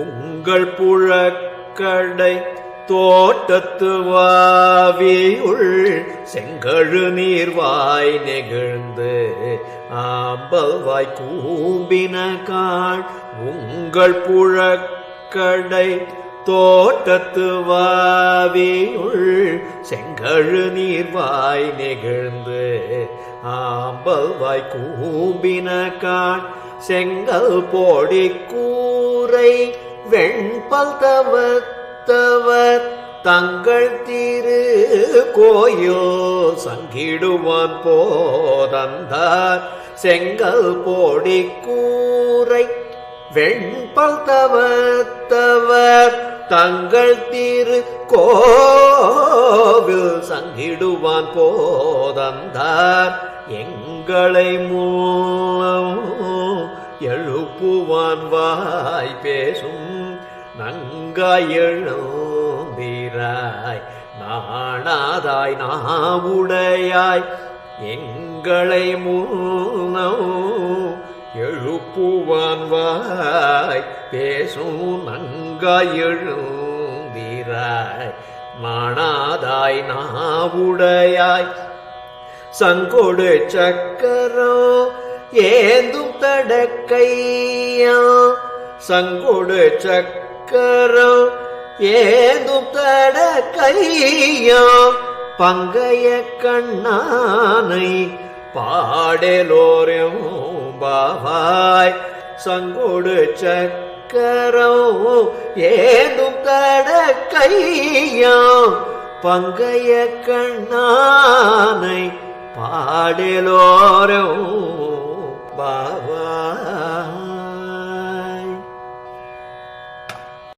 உங்கள் புழக்கடை தோட்டத்து வாவியுள் செங்கழு நீர்வாய் நெகிழ்ந்து ஆம்பல்வாய் கூம்பின காள். உங்கள் புழக்கடை தோட்டத்து வாவியுள் செங்கழு நீர்வாய் நெகிழ்ந்து ஆம்பல்வாய் கூம்பின காள். செங்கல் போடி கூரை வெண்பல் தவத்தவர் தங்கள் திரு கோயில் சங்கிடுவான் போதந்தார். செங்கல் போடி கூரை வெண்பல் தவத்தவர் தங்கள் திரு கோவில் சங்கிடுவான் போதந்தார். எங்களை மூலம் எழுப்புவான் வாய் பேசும் நங்காய் எழுந்திராய் நாணாதாய் நாவுடையாய். எங்களை மூலம் எழுப்புவான் வாய் பேசும் நங்காய் எழுந்திராய் நாணாதாய் நாவுடையாய். சங்கொடு சக்கரம் ஏந்தும் தடக்கையா சங்கொடு சக்கரம் ஏந்தும் தடக்கையா பங்கைய கண்ணானை பாடலோரும் பாவாய். சங்கொடு சக்கரம் ஏந்தும் தடக்கையா பங்கைய கண்ணானை பாடலோரும் பாவா.